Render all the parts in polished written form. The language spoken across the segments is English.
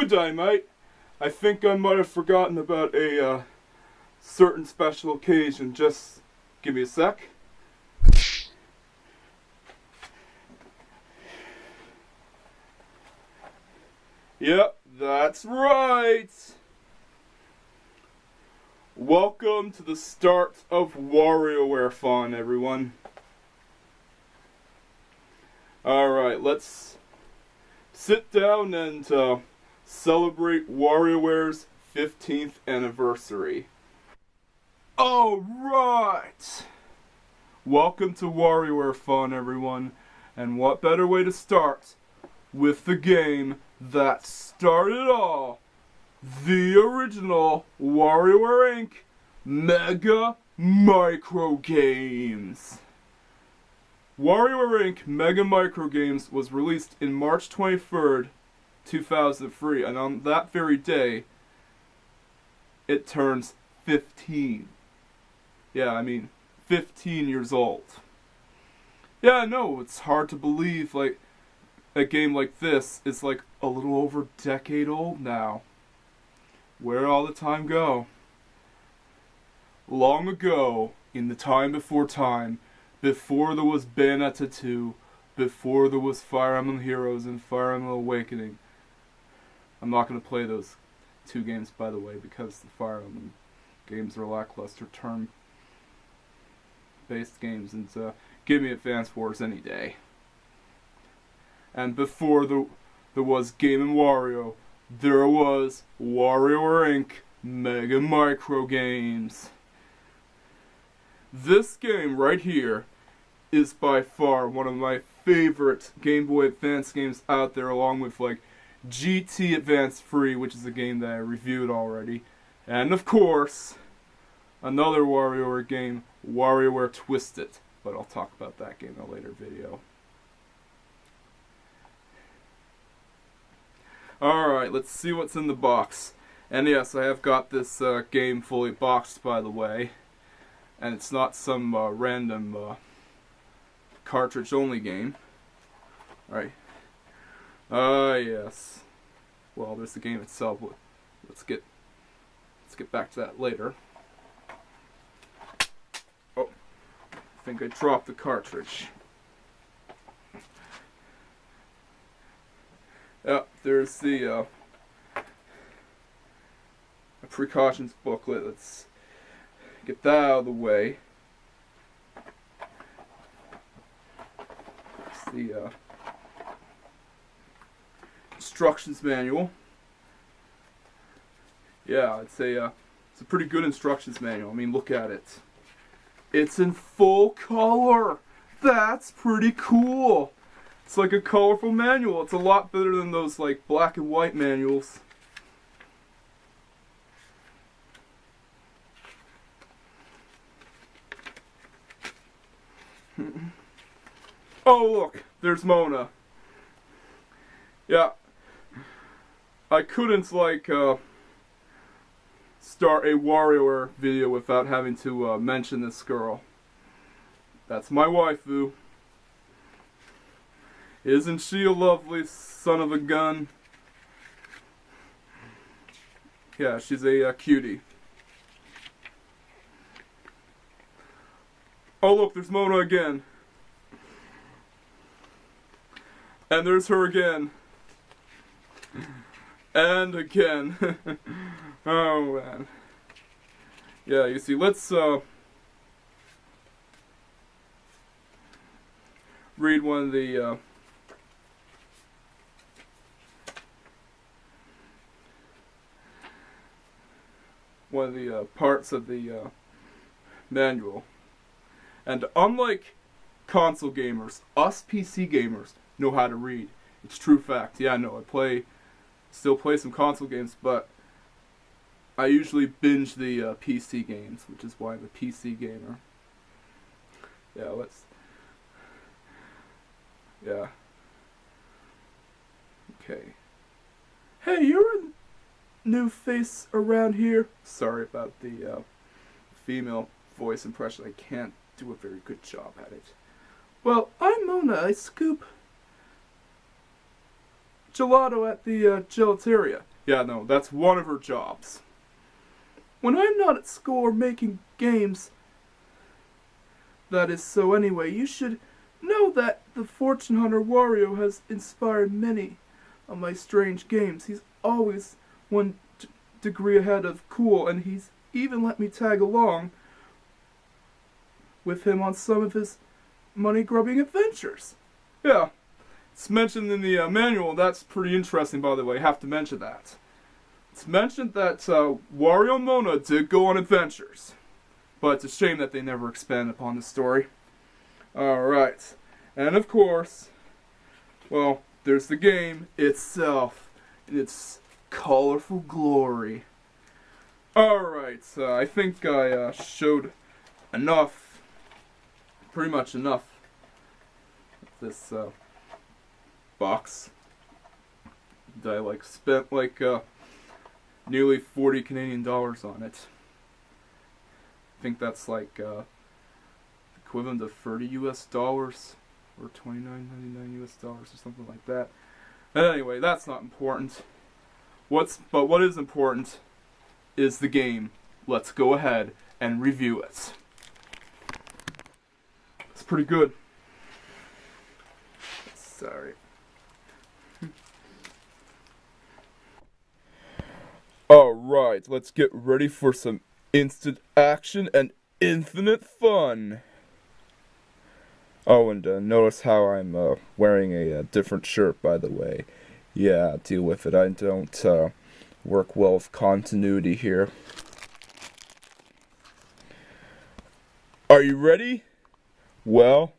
Good day, mate. I think I might have forgotten about a certain special occasion. Just give me a sec. Yep, that's right. Welcome to the start of WarioWare-a-Thon, everyone. Alright, let's sit down and celebrate WarioWare's 15th anniversary. Alright! Welcome to WarioWare-a-Thon, everyone. And what better way to start with the game that started it all? The original WarioWare Inc. Mega Microgames. WarioWare Inc. Mega Microgames was released in March 23rd, 2003, and on that very day, it turns 15. Yeah, I mean, 15 years old. Yeah, I know, it's hard to believe, like, a game like this is like a little over a decade old now. Where'd all the time go? Long ago, in the time, before there was Bayonetta 2, before there was Fire Emblem Heroes and Fire Emblem Awakening. I'm not going to play those two games, by the way, because the Fire Emblem games are lackluster turn-based games, and give me Advance Wars any day. And before there was Game & Wario, there was WarioWare Inc. Mega Microgames. This game right here is by far one of my favorite Game Boy Advance games out there, along with like GT Advance Free, which is a game that I reviewed already, and of course another WarioWare game, WarioWare Twisted, but I'll talk about that game in a later video. Alright, let's see what's in the box. And yes, I have got this game fully boxed, by the way. And it's not some random cartridge-only game. Alright. Yes. Well, there's the game itself. Let's get back to that later. Oh, I think I dropped the cartridge. Yep, there's the precautions booklet. Let's get that out of the way. It's the instructions manual. Yeah, it's a pretty good instructions manual. I mean, look at it. It's in full color. That's pretty cool. It's like a colorful manual. It's a lot better than those like black and white manuals. Oh look, there's Mona. Yeah. I couldn't like start a WarioWare video without having to mention this girl. That's my waifu. Isn't she a lovely son of a gun? Yeah, she's a cutie. Oh look, there's Mona again. And there's her again. And again. Oh man. Yeah, you see, let's read one of the parts of the manual. And unlike console gamers, us PC gamers know how to read. It's true fact. Yeah, no, still play some console games, but I usually binge the PC games, which is why I'm a PC gamer. Yeah, yeah. Okay. Hey, you're a new face around here. Sorry about the female voice impression. I can't do a very good job at it. Well, I'm Mona. I scoop gelato at the gelateria. Yeah, no, that's one of her jobs. When I'm not at school or making games, that is so anyway, you should know that the fortune hunter Wario has inspired many of my strange games. He's always one degree ahead of cool, and he's even let me tag along with him on some of his money-grubbing adventures. Yeah, it's mentioned in the manual. That's pretty interesting, by the way. I have to mention that. It's mentioned that Wario and Mona did go on adventures, but it's a shame that they never expand upon the story. Alright, and of course, well, there's the game itself in its colorful glory. Alright, I think I showed enough, pretty much enough, of this box that I spent nearly 40 Canadian dollars on it. I think that's equivalent to 30 US dollars or $29.99 US dollars or something like that. But anyway, that's not important. But what is important is the game. Let's go ahead and review it. It's pretty good. Sorry. Alright, let's get ready for some instant action and infinite fun. Oh, and notice how I'm wearing a different shirt, by the way. Yeah, deal with it. I don't work well with continuity here. Are you ready? Well,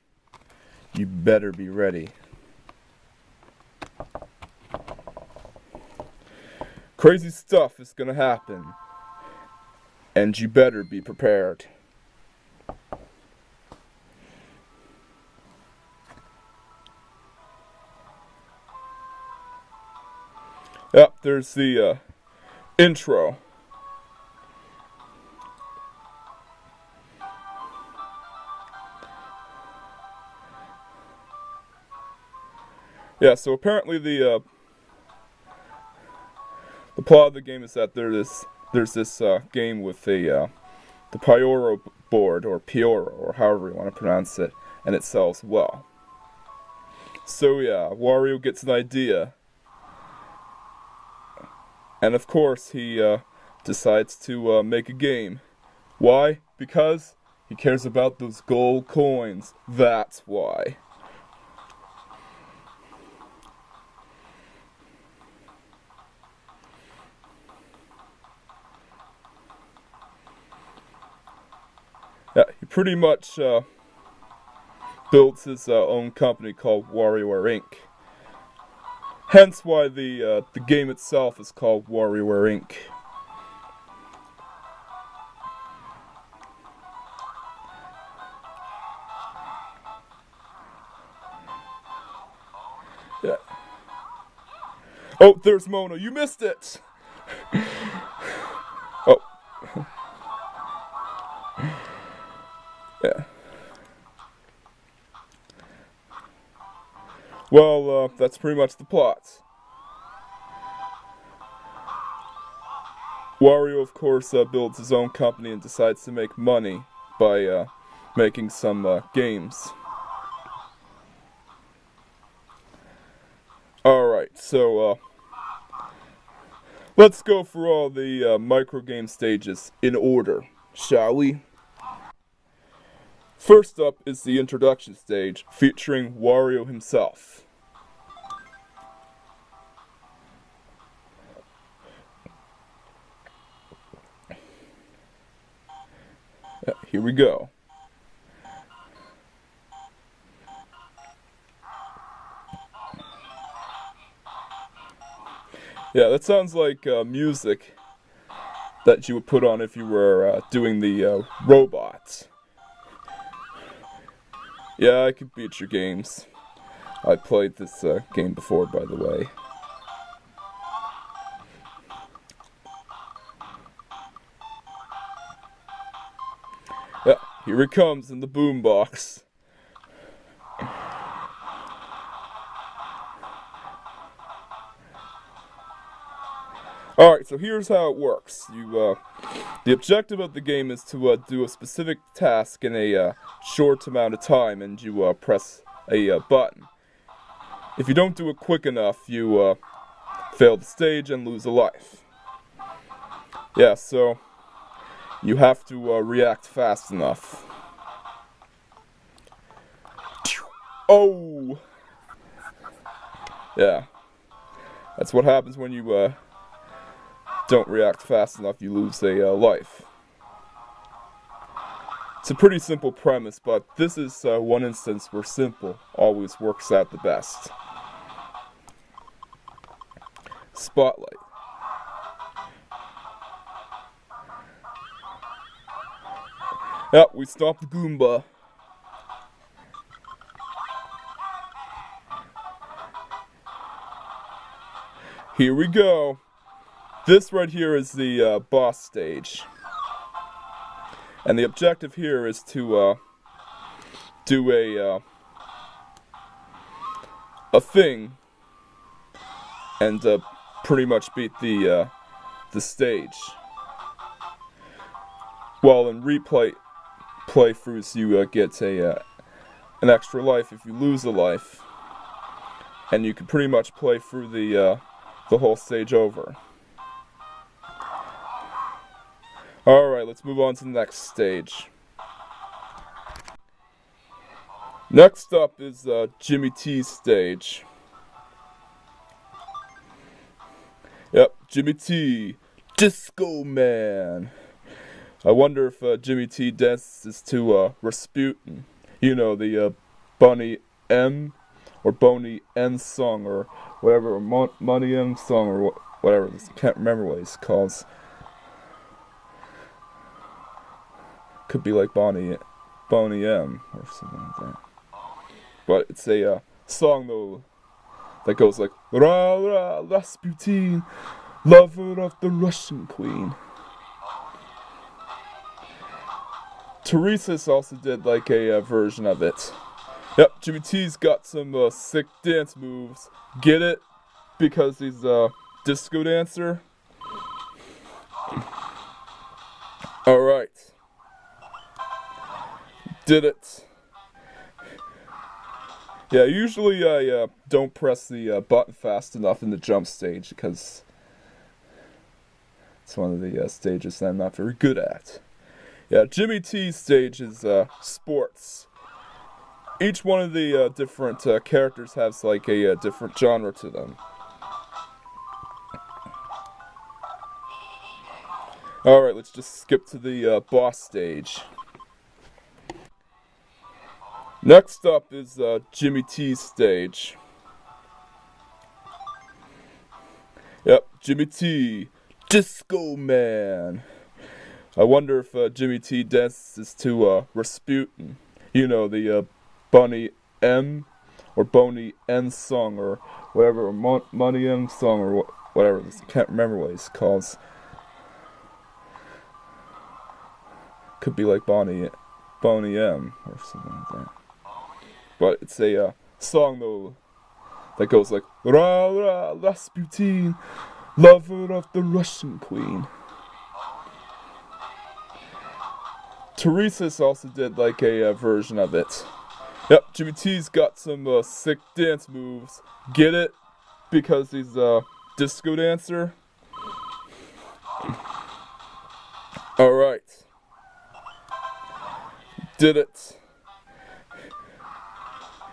you better be ready. Crazy stuff is gonna happen, and you better be prepared. Yep, there's the intro. Yeah, so apparently the plot of the game is that there's this game with the Pioro board, or Pioro, or however you want to pronounce it, and it sells well. So yeah, Wario gets an idea, and of course he decides to make a game. Why? Because he cares about those gold coins. That's why. Yeah, he pretty much builds his own company called WarioWare Inc. Hence why the game itself is called WarioWare Inc. Yeah. Oh, there's Mona. You missed it. Oh. Yeah. Well, that's pretty much the plot. Wario, of course, builds his own company and decides to make money by making some games. Alright, so let's go for all the microgame stages in order, shall we? First up is the introduction stage, featuring Wario himself. Here we go. Yeah, that sounds like music that you would put on if you were doing the robots. Yeah, I could beat your games. I played this game before, by the way. Yeah, here it comes in the boombox. Alright, so here's how it works. The objective of the game is to do a specific task in a short amount of time, and you press a button. If you don't do it quick enough, you fail the stage and lose a life. Yeah, so you have to react fast enough. Oh! Yeah. That's what happens when you don't react fast enough, you lose a life. It's a pretty simple premise, but this is one instance where simple always works out the best. Spotlight. Yep, we stopped the Goomba. Here we go. This right here is the boss stage. And the objective here is to do a thing and pretty much beat the stage. While in playthroughs you get an extra life if you lose a life, and you can pretty much play through the whole stage over. Alright, let's move on to the next stage. Next up is Jimmy T's stage. Yep, Jimmy T, Disco Man. I wonder if Jimmy T dances to Rasputin. You know, the Bonnie M or Boney M song or whatever, or Money M song or whatever. Can't remember what it's called. Could be like Boney M or something like that. But it's a song though that goes like Ra Ra Rasputin, lover of the Russian queen. Teresa's also did like a version of it. Yep, Jimmy T's got some sick dance moves. Get it? Because he's a disco dancer. Alright. Did it. Yeah, usually I don't press the button fast enough in the jump stage because it's one of the stages that I'm not very good at. Yeah, Jimmy T's stage is sports. Each one of the different characters has like a different genre to them. Alright, let's just skip to the boss stage. Next up is Jimmy T's stage. Yep, Jimmy T, Disco Man. I wonder if Jimmy T dances to Rasputin. You know, the Bonnie M or Boney M song or whatever, or Money M song or whatever. Can't remember what it's called. Could be like Boney M or something like that. But it's a song though that goes like Ra Ra Rasputin, lover of the Russian queen. Teresa's also did like a version of it. Yep, Jimmy T's got some sick dance moves. Get it? Because he's a disco dancer. Alright. Did it.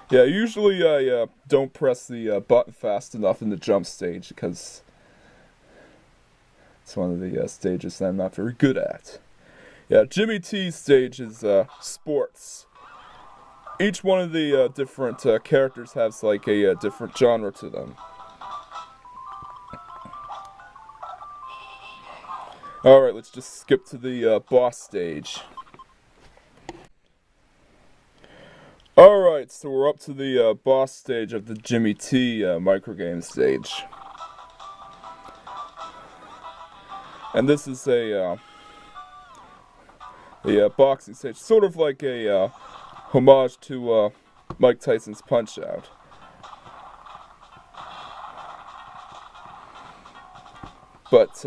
Yeah, usually I don't press the button fast enough in the jump stage because it's one of the stages that I'm not very good at. Yeah, Jimmy T's stage is sports. Each one of the different characters has like a different genre to them. Alright, let's just skip to the boss stage. Alright, so we're up to the boss stage of the Jimmy T Microgames stage. And this is a boxing stage, sort of like a homage to Mike Tyson's Punch-Out. But,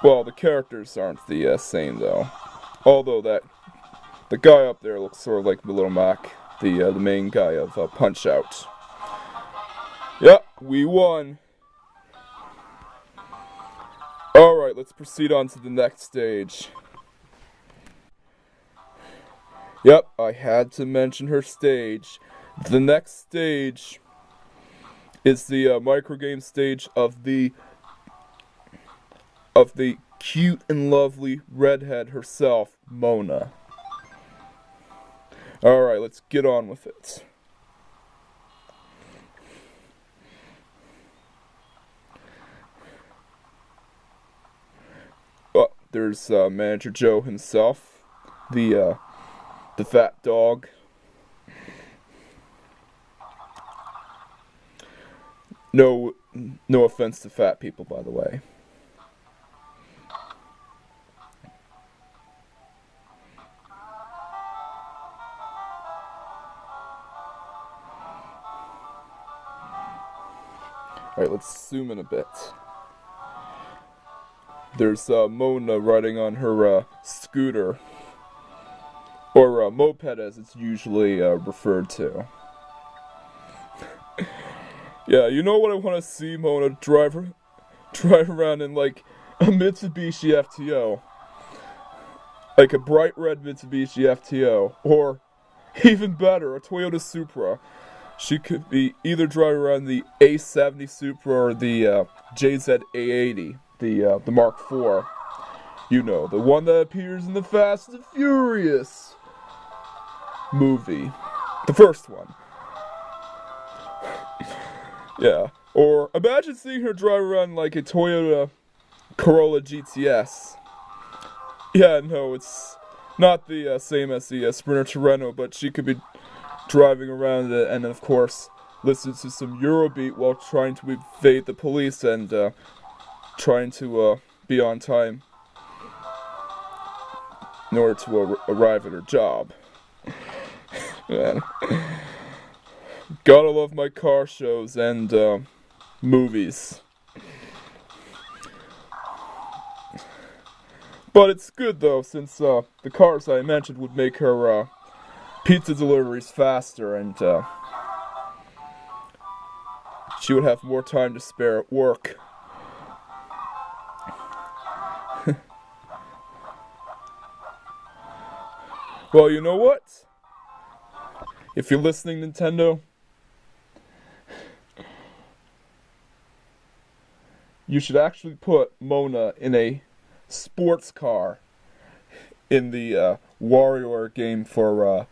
well, the characters aren't the same, though. Although the guy up there looks sort of like Little Mac, the main guy of Punch-Out. Yep, we won. Alright, let's proceed on to the next stage. Yep, I had to mention her stage. The next stage is the Microgames stage of the cute and lovely redhead herself, Mona. Alright, let's get on with it. Oh, there's Manager Joe himself, the fat dog. No offense to fat people, by the way. Alright, let's zoom in a bit. There's Mona riding on her scooter, or moped as it's usually referred to. Yeah, you know what I want to see Mona drive around in, like a Mitsubishi FTO. Like a bright red Mitsubishi FTO, or even better, a Toyota Supra. She could be either driving around the A70 Supra or the JZ A80, the Mark IV. You know, the one that appears in the Fast and Furious movie. The first one. Yeah. Or imagine seeing her drive around like a Toyota Corolla GTS. Yeah, no, it's not the same as the Sprinter Torino, but she could be driving around it and, of course, listen to some Eurobeat while trying to evade the police and trying to be on time in order to arrive at her job. Man. Gotta love my car shows and movies. But it's good though, since the cars I mentioned would make her pizza deliveries faster, and she would have more time to spare at work. Well, you know what? If you're listening, Nintendo, you should actually put Mona in a sports car in the WarioWare game for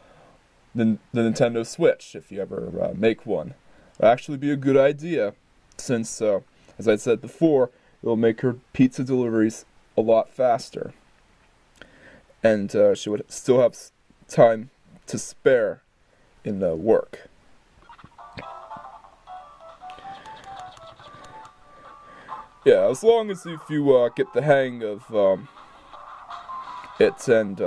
the Nintendo Switch, if you ever make one. It'll actually be a good idea, since, as I said before, it'll make her pizza deliveries a lot faster. And she would still have time to spare in the work. Yeah, as long as if you get the hang of it and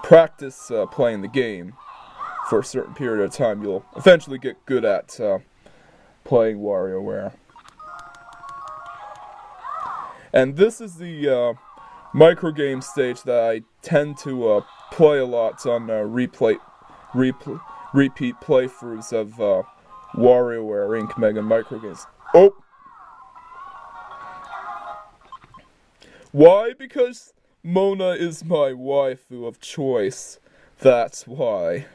practice playing the game for a certain period of time, you'll eventually get good at playing WarioWare. And this is the microgame stage that I tend to play a lot on repeat playthroughs of WarioWare Inc. Mega Microgames. Oh! Why? Because Mona is my waifu of choice. That's why.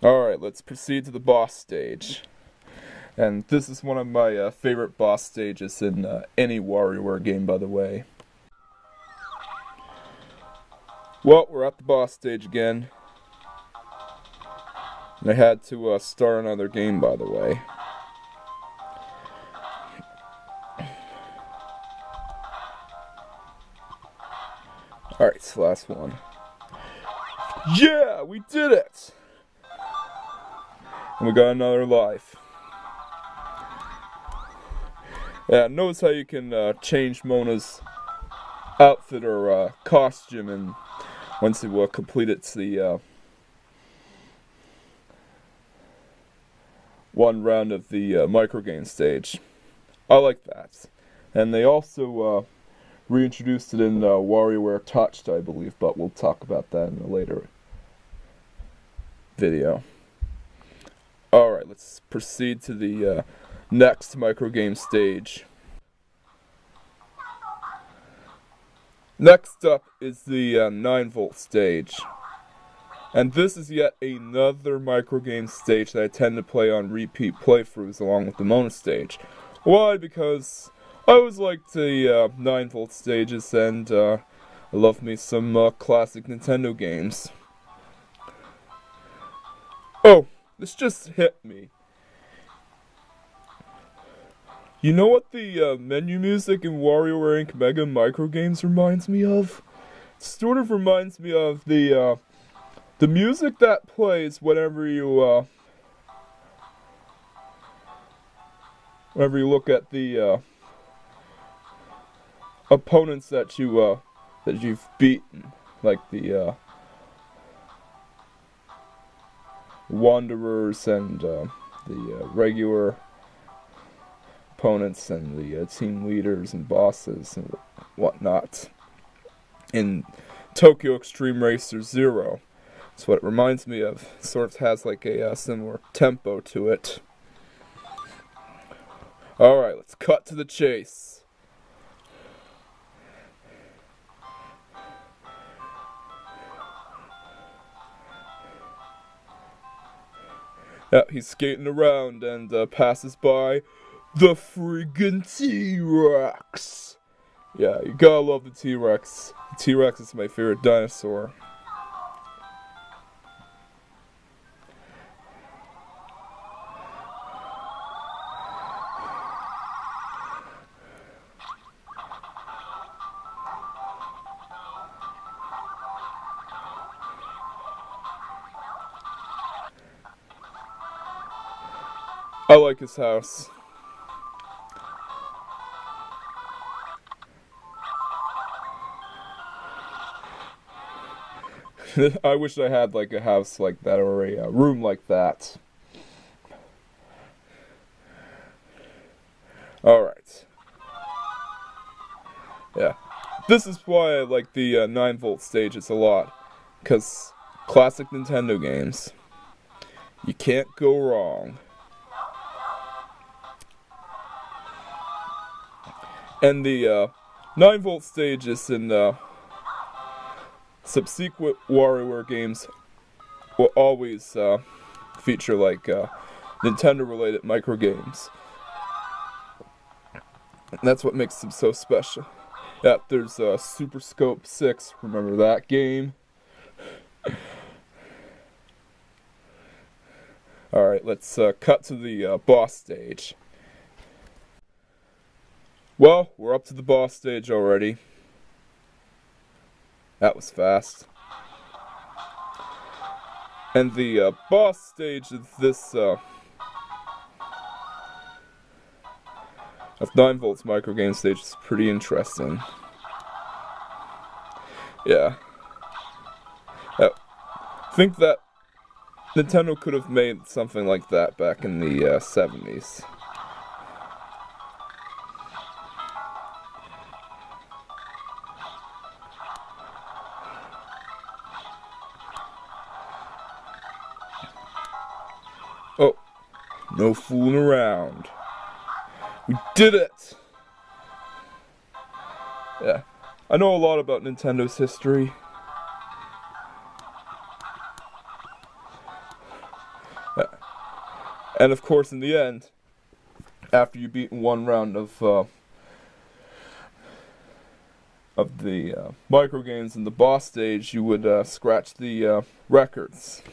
Alright, let's proceed to the boss stage. And this is one of my favorite boss stages in any WarioWare game, by the way. Well, we're at the boss stage again. And I had to start another game, by the way. Alright, it's the last one. Yeah, we did it! And we got another life. Yeah, notice how you can change Mona's outfit or costume, and once it completed the one round of the microgame stage. I like that. And they also reintroduced it in WarioWare-a-Thon, I believe, but we'll talk about that in a later video. Alright, let's proceed to the next microgame stage. Next up is the 9-volt stage. And this is yet another microgame stage that I tend to play on repeat playthroughs along with the Mona stage. Why? Because I always liked the 9-volt stages, and I love me some classic Nintendo games. Oh, this just hit me. You know what the menu music in WarioWare Inc. Mega Microgames reminds me of? It sort of reminds me of the music that plays whenever you look at the opponents that you've beaten, like the Wanderers and the regular opponents and the team leaders and bosses and whatnot in Tokyo Extreme Racer Zero. That's what it reminds me of. It sort of has like a similar tempo to it. Alright, let's cut to the chase. Yeah, he's skating around and passes by the friggin' T-Rex. Yeah, you gotta love the T-Rex. The T-Rex is my favorite dinosaur. I like his house. I wish I had like a house like that or a room like that. Alright. Yeah. This is why I like the 9-volt stages a lot. Because classic Nintendo games. You can't go wrong. And the 9-volt stages in subsequent WarioWare games will always feature like Nintendo-related microgames. And that's what makes them so special. Yeah, there's Super Scope 6. Remember that game? Alright, let's cut to the boss stage. Well, we're up to the boss stage already. That was fast. And the boss stage of this of 9-volt's microgame stage is pretty interesting. Yeah. I think that Nintendo could have made something like that back in the 70s. Oh, no fooling around. We did it! Yeah, I know a lot about Nintendo's history. Yeah. And of course, in the end, after you've beaten one round of the microgames in the boss stage, you would scratch the records.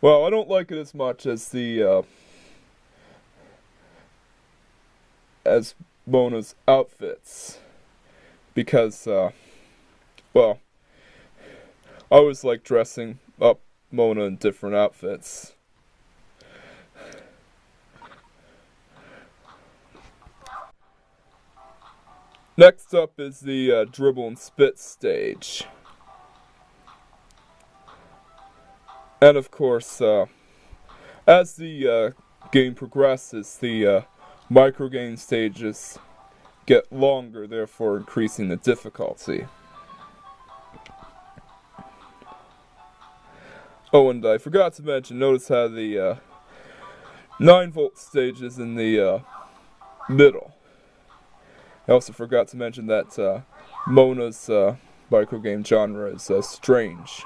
Well, I don't like it as much as the as Mona's outfits, because well, I always like dressing up Mona in different outfits. Next up is the dribble and spit stage. And of course, as the game progresses, the microgame stages get longer, therefore increasing the difficulty. Oh, and I forgot to mention, notice how the 9-volt stage is in the middle. I also forgot to mention that Mona's microgame genre is strange.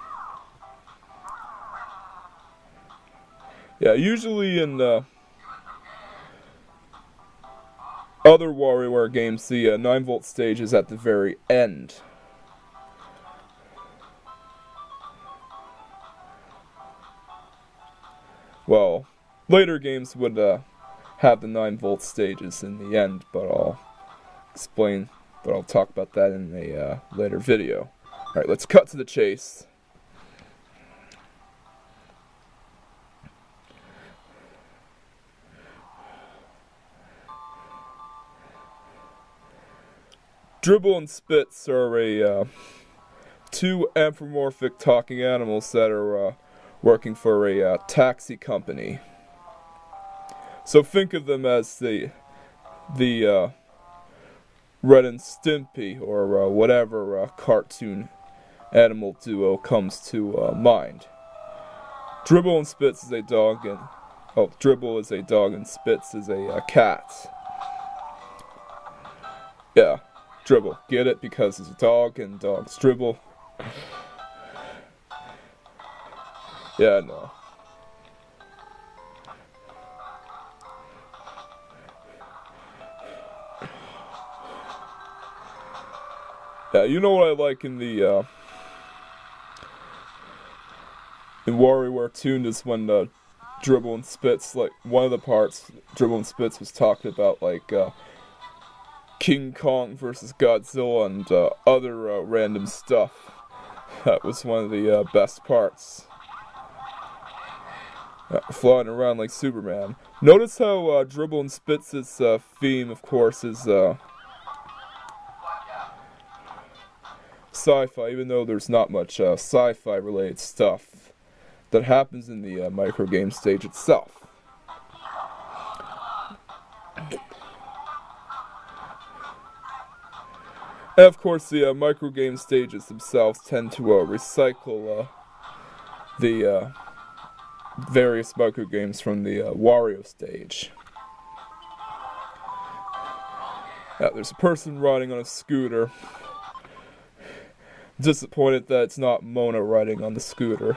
Yeah, usually in other WarioWare games, the 9-volt stage is at the very end. Well, later games would have the 9-volt stages in the end, but I'll talk about that in a later video. Alright, let's cut to the chase. Dribble and Spits are two anthropomorphic talking animals that are working for a taxi company. So think of them as the Ren and Stimpy or whatever cartoon animal duo comes to mind. Dribble and Spits is a dog and Dribble is a dog and Spits is a cat. Yeah. Dribble. Get it? Because it's a dog and dogs dribble. Yeah, no. Yeah, you know what I like in the in WarioWare-a-Thon is when Dribble and Spits, like one of the parts Dribble and Spits was talking about, like King Kong versus Godzilla and other random stuff. That was one of the best parts. Flying around like Superman. Notice how Dribble and Spits' theme, of course, is sci-fi, even though there's not much sci-fi related stuff that happens in the microgame stage itself. And of course, the microgame stages themselves tend to recycle the various microgames from the Wario stage. There's a person riding on a scooter. Disappointed that it's not Mona riding on the scooter.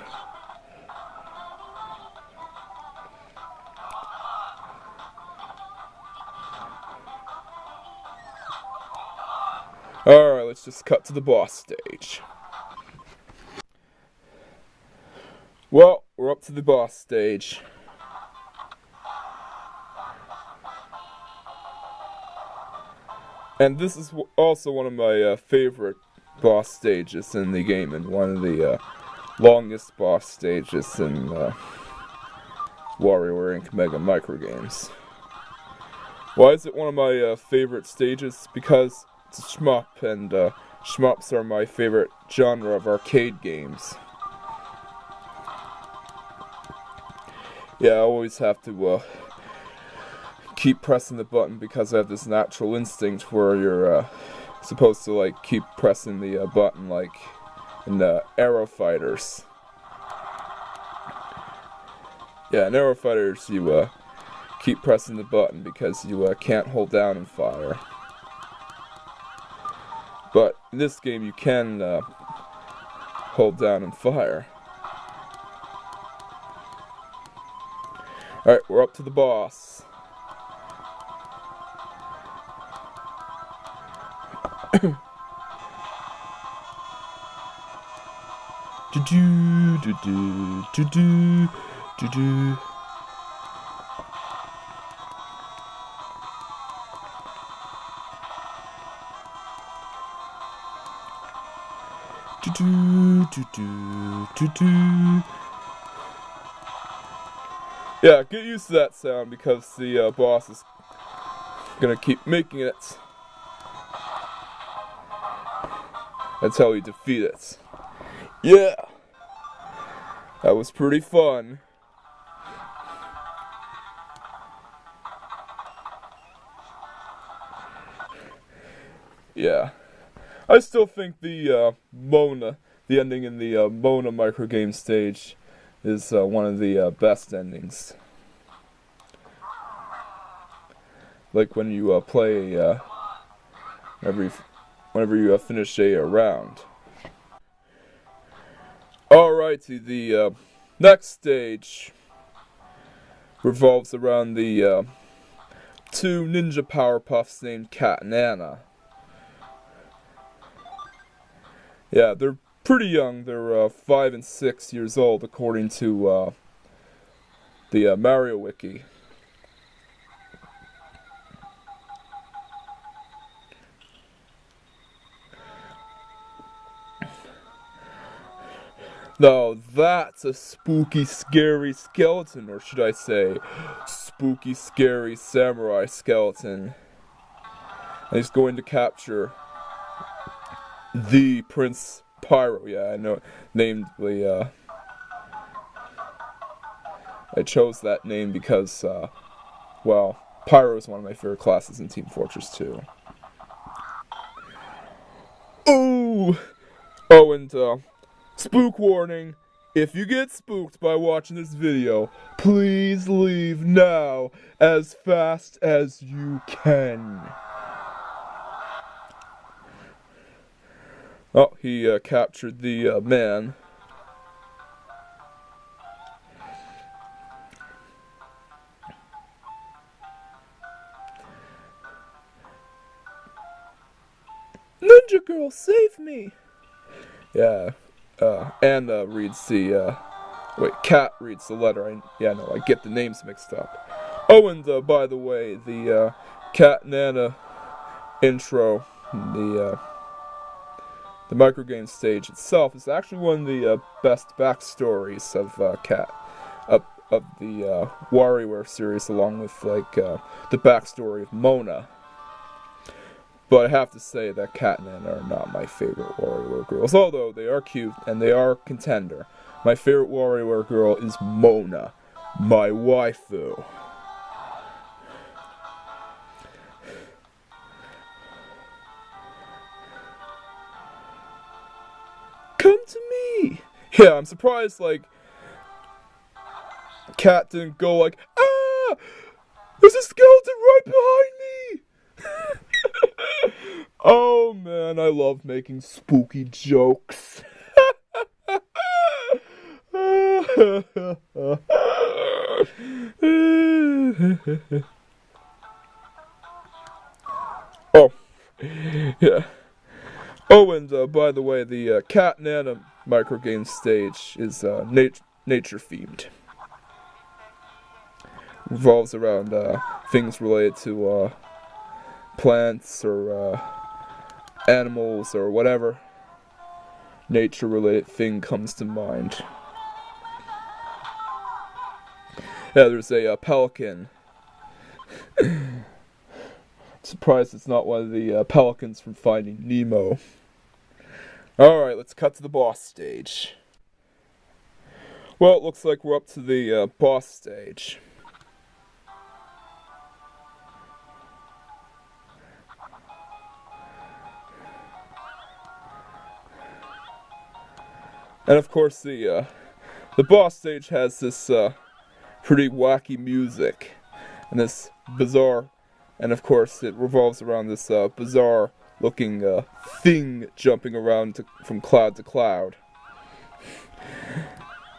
Alright, let's just cut to the boss stage. Well, we're up to the boss stage. And this is also one of my favorite boss stages in the game, and one of the longest boss stages in WarioWare Inc. Mega Microgames. Why is it one of my favorite stages? Because it's a shmup, and shmups are my favorite genre of arcade games. Yeah, I always have to keep pressing the button because I have this natural instinct where you're supposed to like keep pressing the button like in Arrow Fighters. Yeah, in Arrow Fighters you keep pressing the button because you can't hold down and fire. But in this game you can hold down and fire. Alright, we're up to the boss. Do-do, do-do, do-do, do-do. Do-do, do-do, do-do. Yeah, get used to that sound because the boss is gonna keep making it. That's how you defeat it. Yeah! That was pretty fun. Yeah. I still think the the ending in the Mona microgame stage is one of the best endings. Like when you play whenever you finish a round. Alrighty, the next stage revolves around the two ninja Powerpuffs named Cat and Anna. Yeah, they're pretty young. They're 5 and 6 years old, according to the Mario Wiki. Now that's a spooky, scary skeleton, or should I say, spooky, scary samurai skeleton. And he's going to capture the Prince Pyro. Yeah, I know. Named the. I chose that name because, well, Pyro is one of my favorite classes in Team Fortress 2. Ooh! Oh, and spook warning. If you get spooked by watching this video, please leave now as fast as you can. Oh, he captured the man. Ninja girl, save me! Yeah, Anna reads the, Cat reads the letter. I get the names mixed up. Oh, and by the way, the Cat and Anna intro, the microgame stage itself is actually one of the best backstories of Cat, of the WarioWare series, along with the backstory of Mona. But I have to say that Cat and Anna are not my favorite WarioWare girls, although they are cute and they are a contender. My favorite WarioWare girl is Mona, my waifu. Come to me! Yeah, I'm surprised, Cat didn't go ah! There's a skeleton right behind me! Oh man, I love making spooky jokes. Oh, yeah. Oh, and by the way, the Cat and Anna microgame stage is nature themed. Revolves around things related to plants or animals or whatever nature related thing comes to mind. Yeah, there's a pelican. Surprised it's not one of the pelicans from Finding Nemo. Alright, let's cut to the boss stage. Well, it looks like we're up to the boss stage. And of course, the boss stage has this pretty wacky music, and this bizarre, and of course it revolves around this bizarre-looking thing jumping around from cloud to cloud.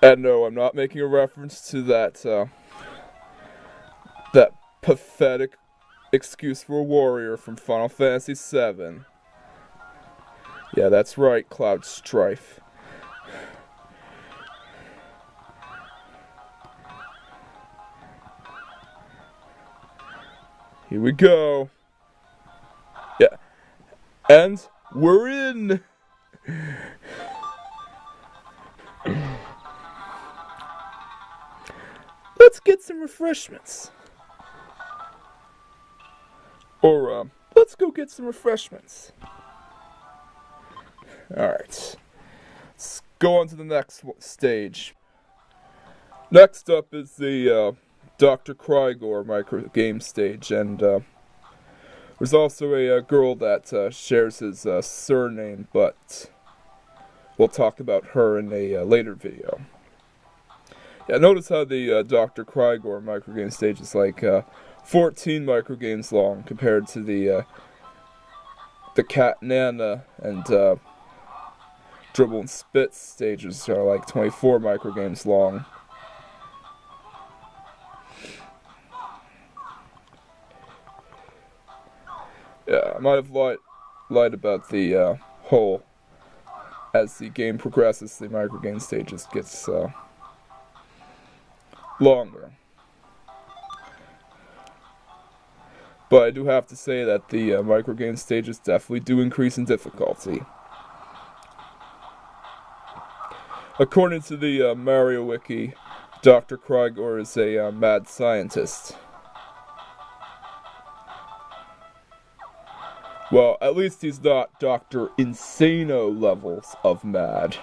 And no, I'm not making a reference to that pathetic excuse for a warrior from Final Fantasy VII. Yeah, that's right, Cloud Strife. Here we go. Yeah. And we're in. Let's get some refreshments. Or, let's go get some refreshments. Alright. Let's go on to the next stage. Next up is the Dr. Krygor microgame stage, and there's also a girl that shares his surname, but we'll talk about her in a later video. Yeah, notice how the Dr. Krygor microgame stage is like 14 microgames long compared to the Cat Nana and Dribble and Spit stages are like 24 microgames long. Yeah, I might have lied about the hole. As the game progresses, the microgame stages gets longer. But I do have to say that the microgame stages definitely do increase in difficulty. According to the Mario Wiki, Dr. Krygor is a mad scientist. Well, at least he's not Dr. Insano levels of mad.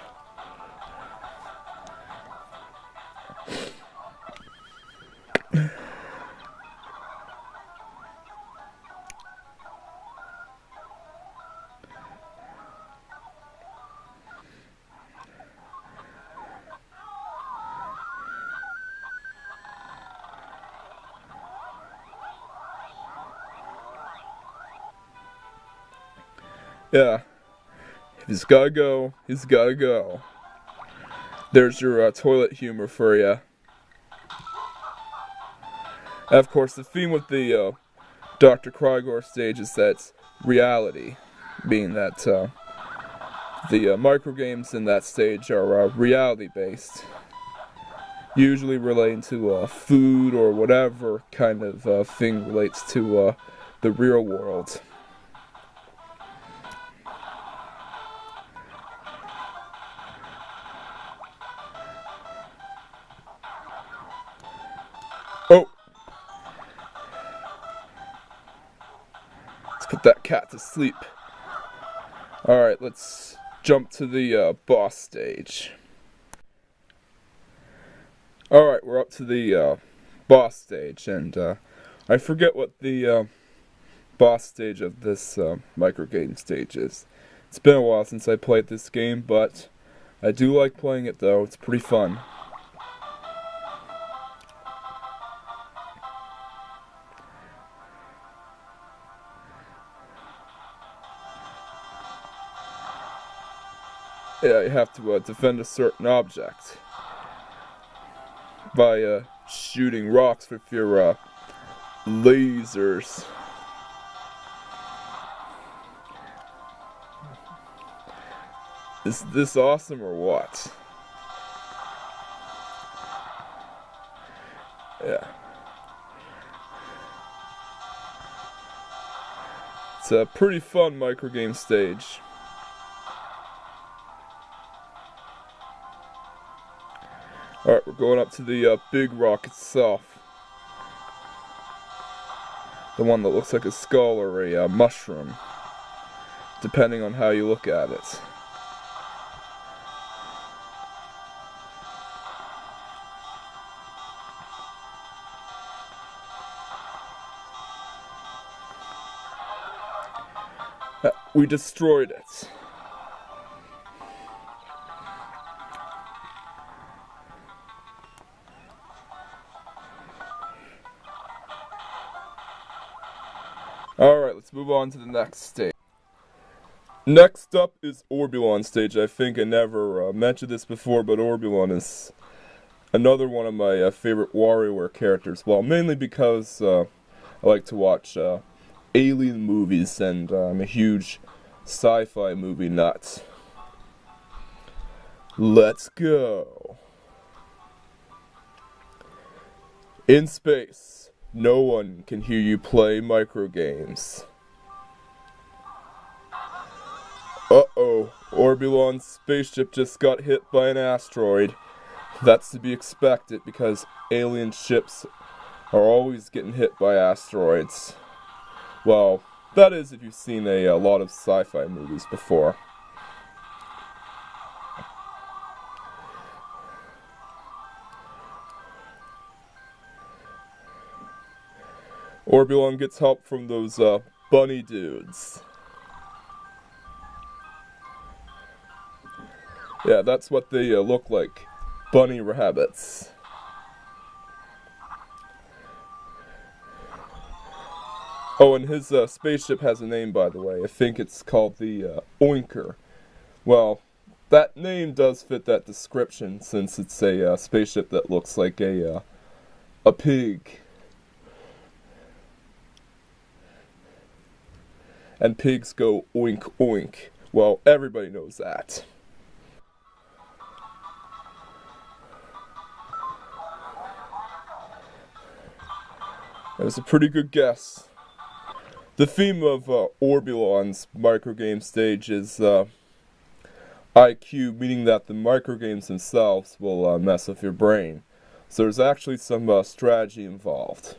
Yeah, if he's gotta go, he's gotta go. There's your toilet humor for you. And of course, the theme with the Dr. Krygor stage is that reality, being that the microgames in that stage are reality-based, usually relating to food or whatever kind of thing relates to the real world. Oh! Let's put that cat to sleep. Alright, let's jump to the boss stage. Alright, we're up to the boss stage, and I forget what the boss stage of this microgame stage is. It's been a while since I played this game, but I do like playing it though, it's pretty fun. Yeah, you have to defend a certain object by shooting rocks with your lasers. Is this awesome or what? Yeah. It's a pretty fun microgame stage. Alright, we're going up to the big rock itself. The one that looks like a skull or a mushroom, depending on how you look at it. We destroyed it. Alright, let's move on to the next stage. Next up is Orbulon stage. I think I never mentioned this before, but Orbulon is another one of my favorite WarioWare characters. Well, mainly because I like to watch alien movies, and I'm a huge sci-fi movie nut. Let's go. In space, no one can hear you play microgames. Uh-oh, Orbulon's spaceship just got hit by an asteroid. That's to be expected because alien ships are always getting hit by asteroids. Well, that is if you've seen a lot of sci-fi movies before. Orbulon gets help from those bunny dudes. Yeah, that's what they look like. Bunny rabbits. Oh, and his spaceship has a name, by the way. I think it's called the Oinker. Well, that name does fit that description, since it's a spaceship that looks like a pig. And pigs go oink oink. Well, everybody knows that. That was a pretty good guess. The theme of Orbulon's microgame stage is IQ, meaning that the microgames themselves will mess with your brain. So there's actually some strategy involved.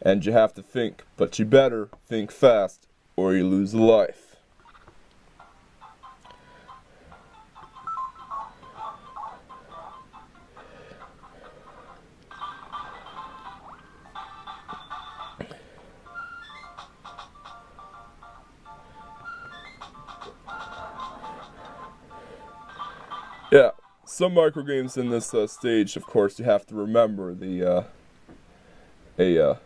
And you have to think, but you better think fast or you lose a life. Yeah, some microgames in this stage, of course, you have to remember the a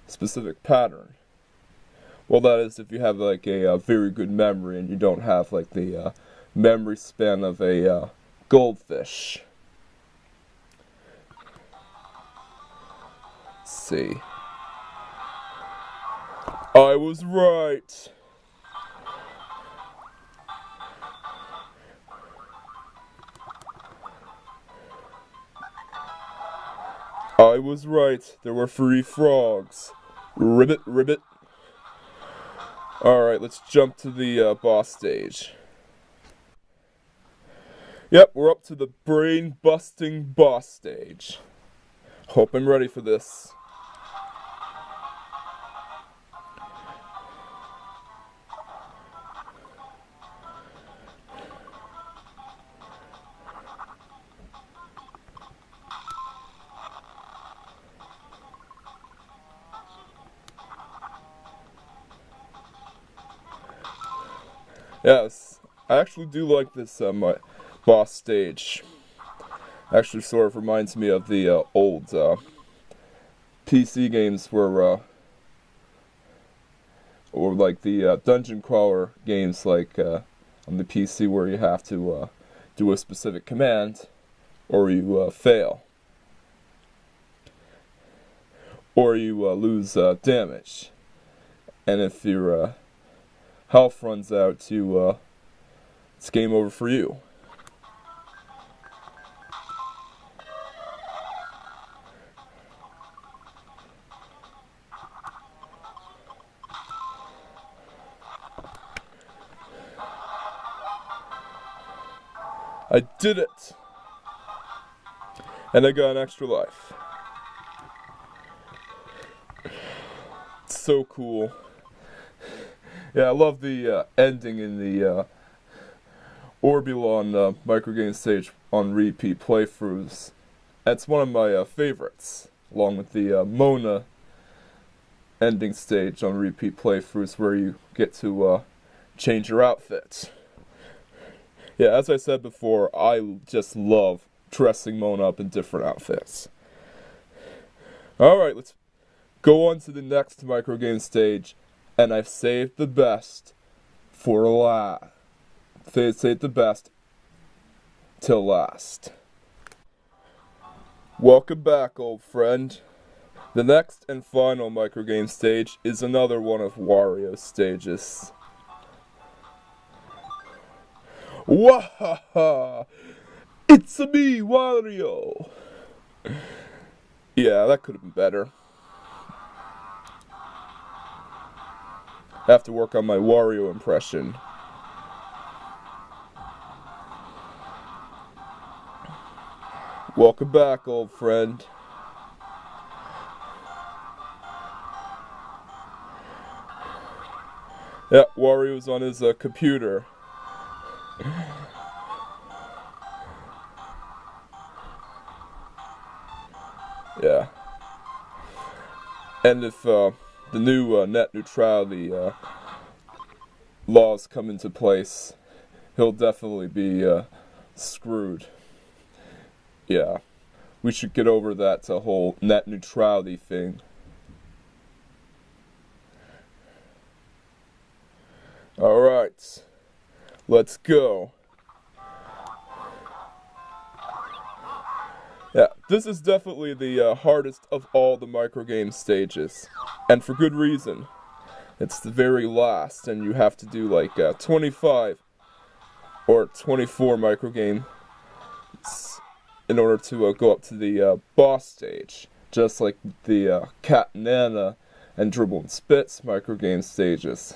specific pattern. Well, that is if you have like a very good memory and you don't have like the memory span of a goldfish. Let's see. I was right. I was right. There were 3 frogs. Ribbit, ribbit. Alright, let's jump to the boss stage. Yep, we're up to the brain-busting boss stage. Hope I'm ready for this. Yes, I actually do like this my boss stage. Actually sort of reminds me of the old PC games where or like the dungeon crawler games like on the PC where you have to do a specific command or you fail. Or you lose damage. And if your health runs out, it's game over for you. I did it! And I got an extra life. It's so cool. Yeah, I love the ending in the Orbulon microgame stage on repeat playthroughs. That's one of my favorites, along with the Mona ending stage on repeat playthroughs where you get to change your outfit. Yeah, as I said before, I just love dressing Mona up in different outfits. Alright, let's go on to the next microgame stage. And I've saved the best for last. Saved the best till last. Welcome back, old friend. The next and final microgame stage is another one of Wario's stages. Wahaha! It's a me, Wario! Yeah, that could have been better. I have to work on my Wario impression. Welcome back, old friend. Yeah, Wario's on his computer. Yeah. And if the new net neutrality laws come into place, he'll definitely be screwed. Yeah, we should get over that whole net neutrality thing. Alright, let's go. Yeah, this is definitely the hardest of all the microgame stages, and for good reason. It's the very last, and you have to do like 25 or 24 microgames in order to go up to the boss stage, just like the Cat and Nana and Dribble and Spits microgame stages.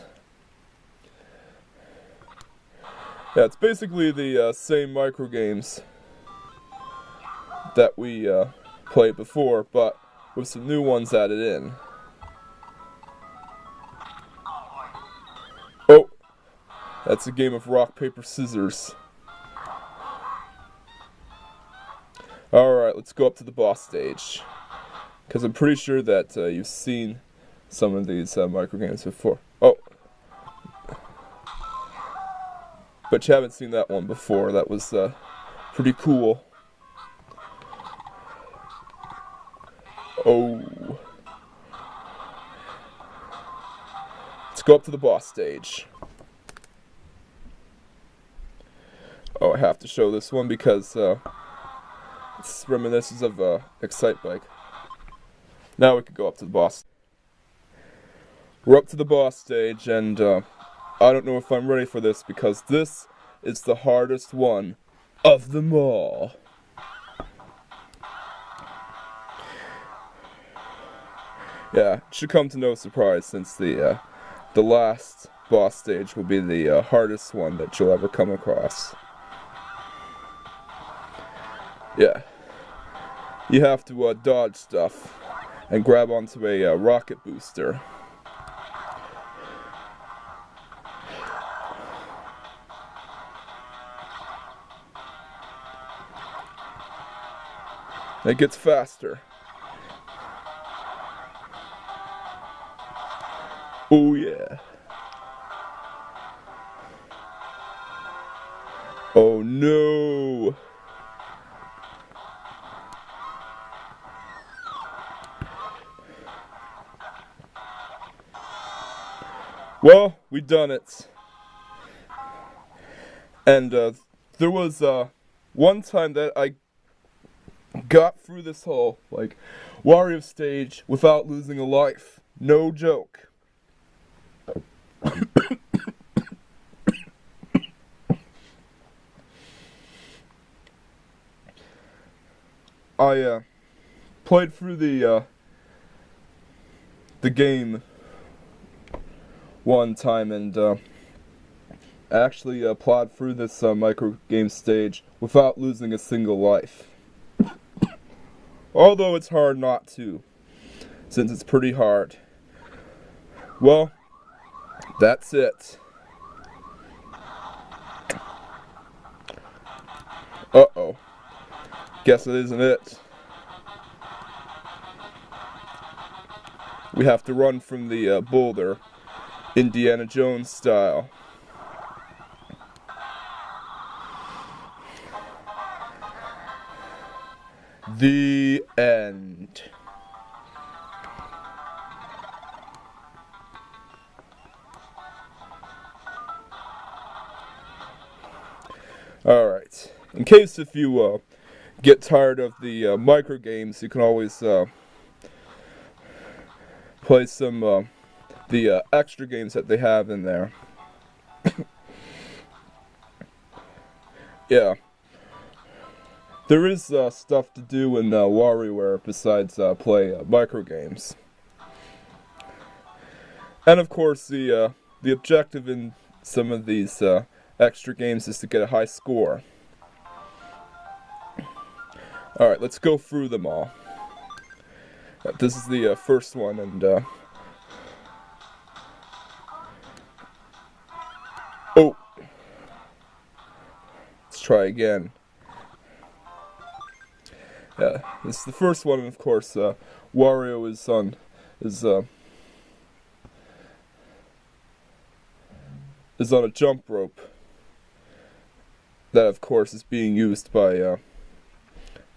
Yeah, it's basically the same microgames that we played before, but with some new ones added in. Oh, that's a game of rock, paper, scissors. Alright, let's go up to the boss stage, because I'm pretty sure that you've seen some of these microgames before. Oh, but you haven't seen that one before. That was pretty cool. Oh. Let's go up to the boss stage. Oh, I have to show this one because it's reminiscent of Excite Bike. Now we can go up to the boss. We're up to the boss stage, and I don't know if I'm ready for this because this is the hardest one of them all. Yeah, it should come to no surprise since the last boss stage will be the hardest one that you'll ever come across. Yeah, you have to dodge stuff and grab onto a rocket booster. It gets faster. Oh yeah. Oh no. Well, we done it. And there was one time that I got through this whole Wario stage without losing a life. No joke. I played through the game one time and actually plowed through this micro game stage without losing a single life. Although it's hard not to, since it's pretty hard. Well, that's it. Uh-oh. Guess it isn't it. We have to run from the boulder, Indiana Jones style. The end. Alright. In case if you get tired of the micro games, you can always play some the extra games that they have in there. Yeah. There is stuff to do in WarioWare besides play micro games. And of course the objective in some of these extra games is to get a high score. Alright, let's go through them all. This is the first one, and oh! Let's try again. Yeah, this is the first one, and of course Wario is on is on a jump rope. That, of course, is being used by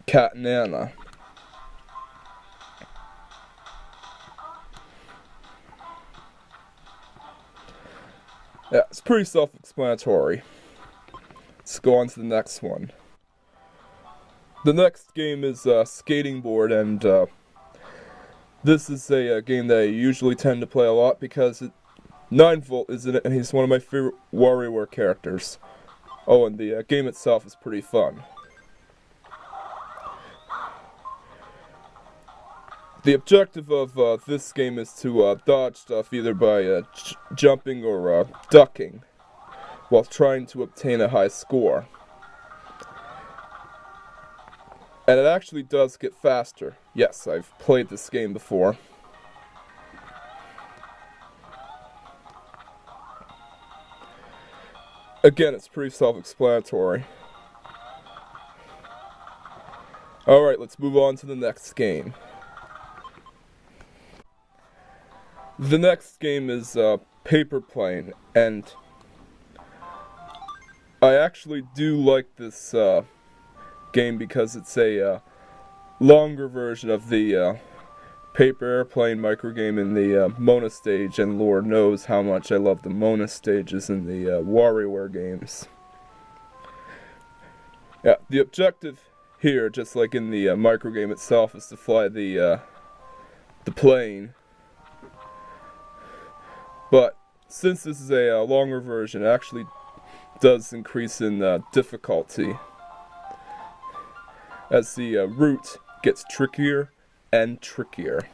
Cat and Anna. Yeah, it's pretty self-explanatory. Let's go on to the next one. The next game is Skating Board, and this is a game that I usually tend to play a lot because 9-Volt is in it, and he's one of my favorite WarioWare characters. Oh, and the game itself is pretty fun. The objective of this game is to dodge stuff either by jumping or ducking, while trying to obtain a high score. And it actually does get faster. Yes, I've played this game before. Again, it's pretty self-explanatory. Alright, let's move on to the next game. The next game is Paper Plane, and I actually do like this game because it's a longer version of the Paper Airplane microgame in the Mona stage, and Lord knows how much I love the Mona stages in the WarioWare games. Yeah, the objective here, just like in the microgame itself, is to fly the plane. But since this is a longer version, it actually does increase in difficulty, as the route gets trickier and trickier.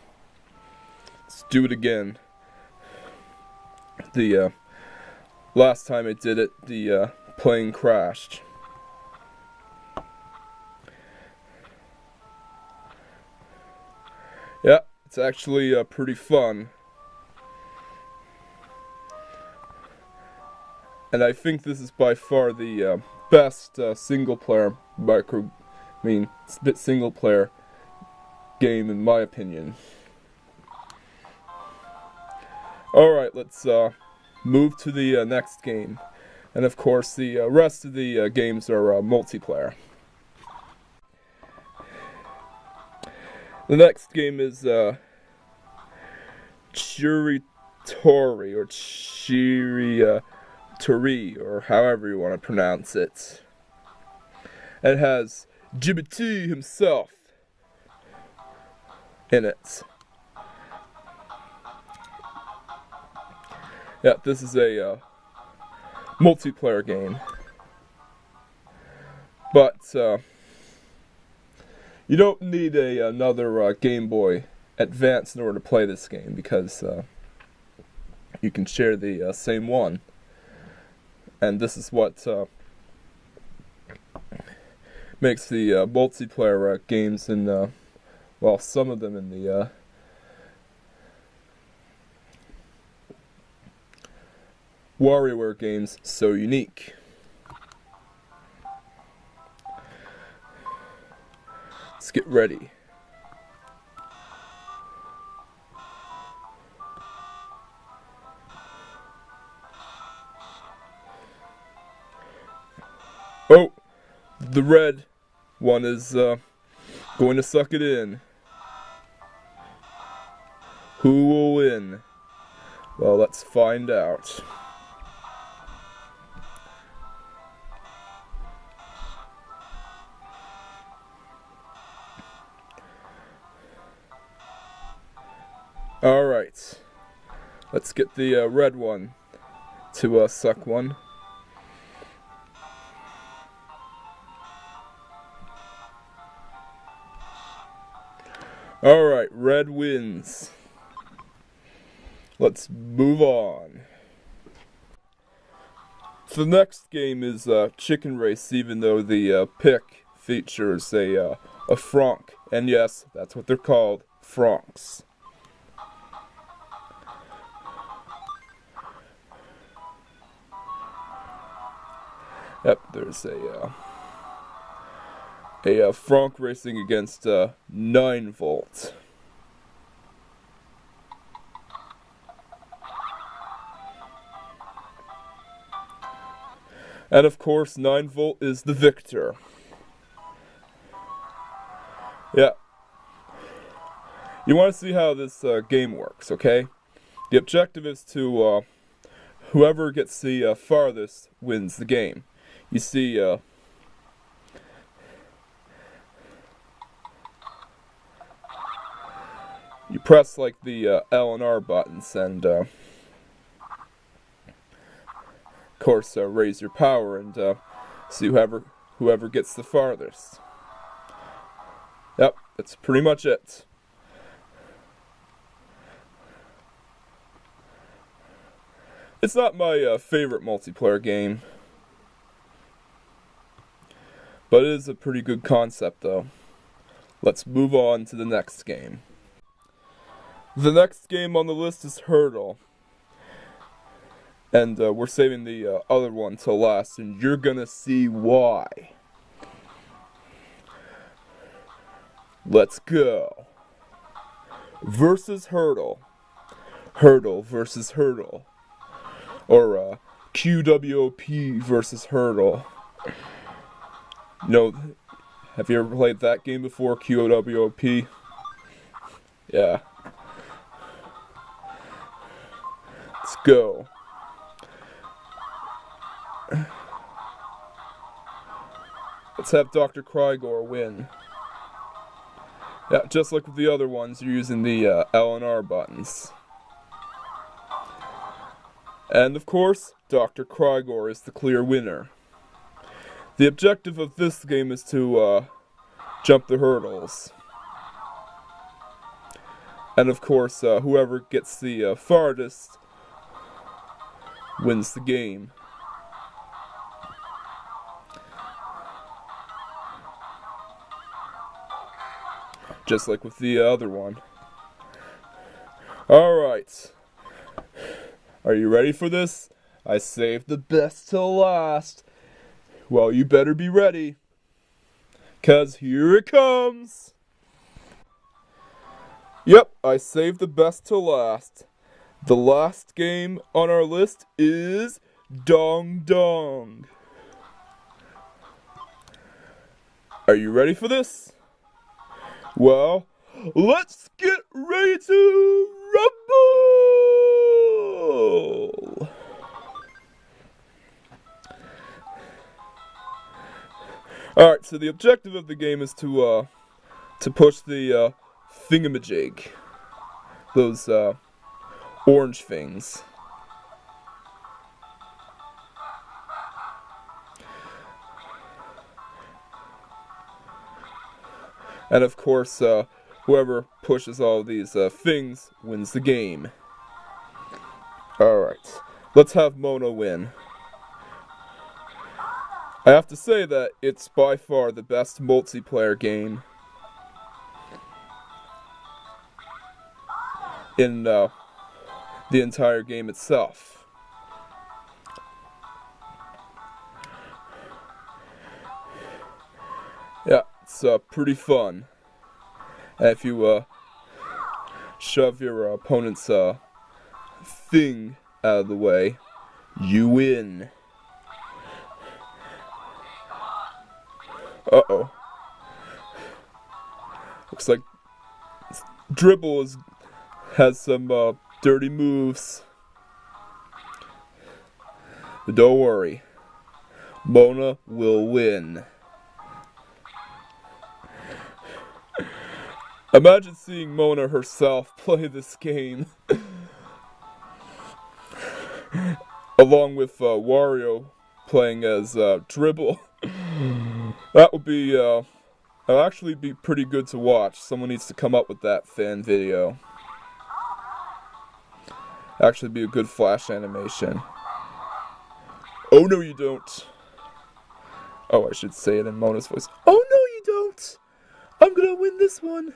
Let's do it again. The last time I did it, the plane crashed. Yeah, it's actually pretty fun. And I think this is by far the best single-player single-player game in my opinion. Alright, let's move to the next game. And of course, the rest of the games are multiplayer. The next game is Chiritori, or Chiritori, or however you want to pronounce it. And it has Jibiti himself in it. Yeah, this is a multiplayer game. But you don't need another Game Boy Advance in order to play this game, because you can share the same one. And this is what makes the multiplayer games in, well, some of them in the WarioWare games so unique. Let's get ready. Oh, the red one is going to suck it in. Who will win? Well, let's find out. Alright, let's get the red one to suck one. Alright, red wins. Let's move on. So the next game is Chicken Race, even though the pick features a franc. And yes, that's what they're called, francs. Yep, there's a franc racing against 9-Volt. And of course, 9-volt is the victor. Yeah. You want to see how this game works, okay? The objective is to, whoever gets the farthest wins the game. You see, you press like the L and R buttons and, of course, raise your power and see whoever gets the farthest. Yep, that's pretty much it. It's not my favorite multiplayer game, but it is a pretty good concept though. Let's move on to the next game. The next game on the list is Hurdle. And we're saving the other one till last, and you're gonna see why. Let's go. Versus Hurdle. Hurdle versus Hurdle. Or QWOP versus Hurdle. You know, have you ever played that game before, QWOP? Yeah. Let's go. Let's have Dr. Krygor win. Yeah, just like with the other ones, you're using the L and R buttons. And of course, Dr. Krygor is the clear winner. The objective of this game is to jump the hurdles. And of course, whoever gets the farthest wins the game. Just like with the other one. Alright. Are you ready for this? I saved the best till last. Well, you better be ready. 'Cause here it comes. Yep, I saved the best till last. The last game on our list is Dong Dong. Are you ready for this? Well, let's get ready to rumble! Alright, so the objective of the game is to push the thingamajig. Those orange things. And of course, whoever pushes all these things wins the game. Alright, let's have Mona win. I have to say that it's by far the best multiplayer game in the entire game itself. Yeah, it's pretty fun. And if you shove your opponent's thing out of the way, you win. Uh-oh. Looks like Dribble has some dirty moves. But don't worry. Mona will win. Imagine seeing Mona herself play this game. Along with Wario playing as Dribble. That would be, that'll actually be pretty good to watch. Someone needs to come up with that fan video. Actually be a good flash animation. Oh no you don't. Oh, I should say it in Mona's voice. Oh no you don't. I'm gonna win this one.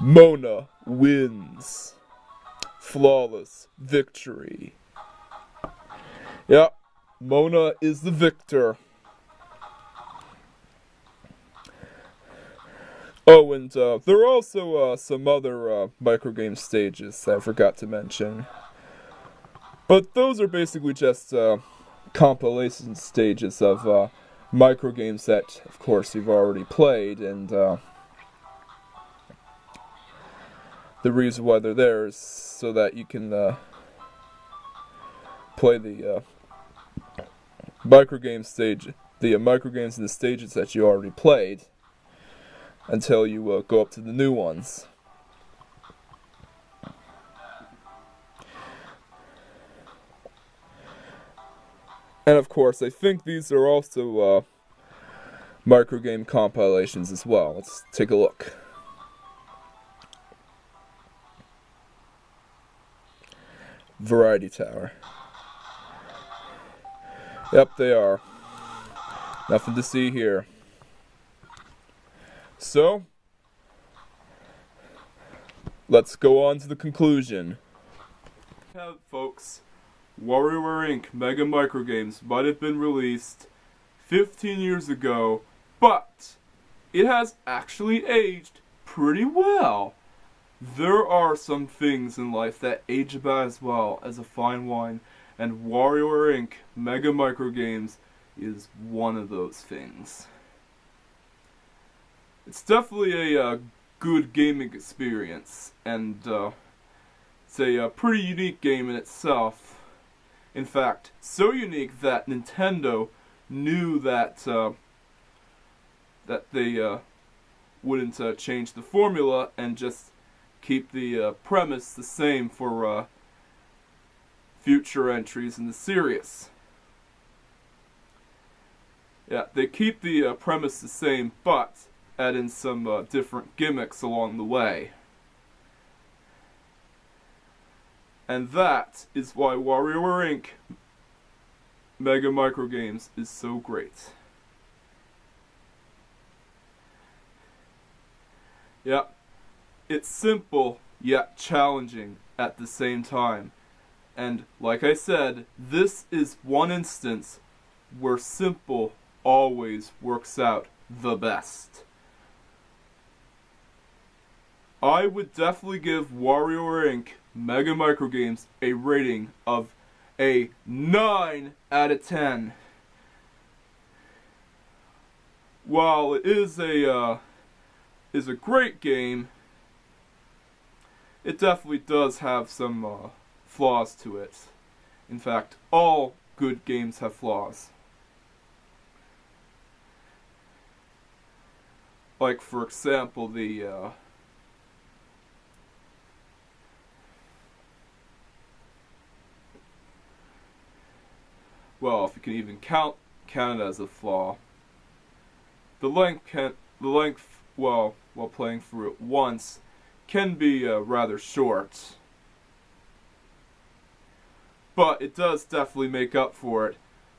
Mona wins. Flawless victory. Yeah, Mona is the victor. Oh, and there are also some other Microgames stages that I forgot to mention. But those are basically just compilation stages of microgames that, of course, you've already played, and the reason why they're there is so that you can play the microgame stage, the microgames in the stages that you already played, until you go up to the new ones. And of course, I think these are also microgame compilations as well. Let's take a look. Variety Tower. Yep, they are. Nothing to see here. So, let's go on to the conclusion. Yeah, folks, WarioWare Inc. Mega Microgames might have been released 15 years ago, but it has actually aged pretty well. There are some things in life that age about as well as a fine wine, and WarioWare Inc. Mega Microgames is one of those things. It's definitely a good gaming experience, and it's a pretty unique game in itself. In fact, so unique that Nintendo knew that that they wouldn't change the formula and just keep the premise the same for future entries in the series. Yeah, they keep the premise the same, but add in some different gimmicks along the way. And that is why WarioWare Inc. Mega Microgames is so great. Yeah, it's simple yet challenging at the same time. And like I said, this is one instance where simple always works out the best. I would definitely give WarioWare Inc. Mega Microgames a rating of a 9 out of 10. While it is a great game, it definitely does have some flaws to it. In fact, all good games have flaws. Like, for example, well, if you can even count it as a flaw, the length, well, while playing through it once, can be rather short. But it does definitely make up for it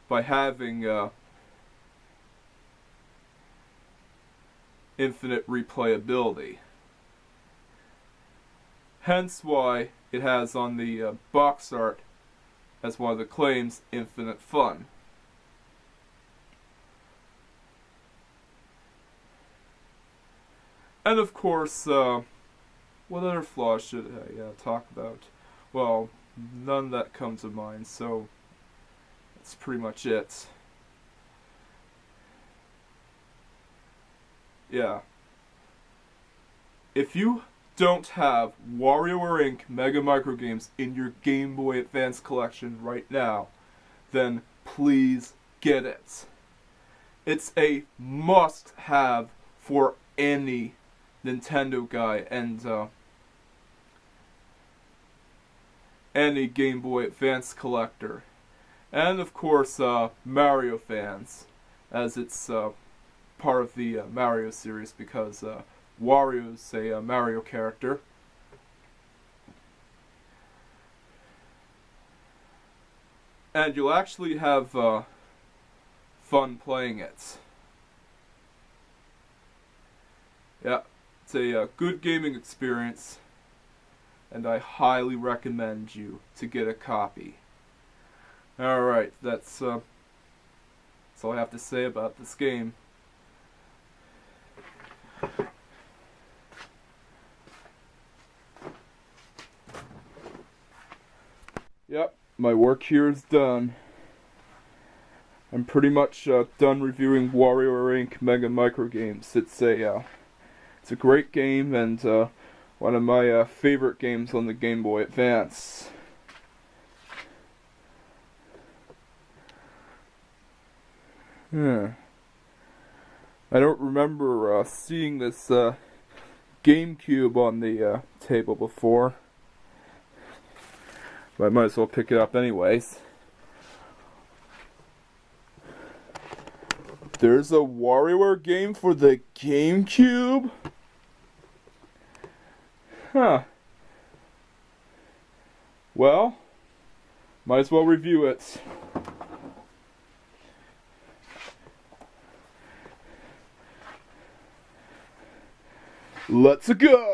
by having infinite replayability. Hence why it has on the box art, as one of the claims, infinite fun. And of course, what other flaws should I talk about? Well, none that come to mind, so that's pretty much it. Yeah. If you don't have WarioWare Inc. Mega Microgames in your Game Boy Advance collection right now, then please get it. It's a must-have for any Nintendo guy and any Game Boy Advance collector. And of course, Mario fans, as it's part of the Mario series, because Wario's a Mario character. And you'll actually have fun playing it. Yeah, it's a good gaming experience, and I highly recommend you to get a copy. Alright, that's all I have to say about this game. Yep, my work here is done. I'm pretty much done reviewing WarioWare Inc. Mega Microgames. It's a great game and one of my favorite games on the Game Boy Advance. I don't remember seeing this GameCube on the table before. But I might as well pick it up anyways. There's a WarioWare game for the GameCube? Huh. Well, might as well review it. Let's go!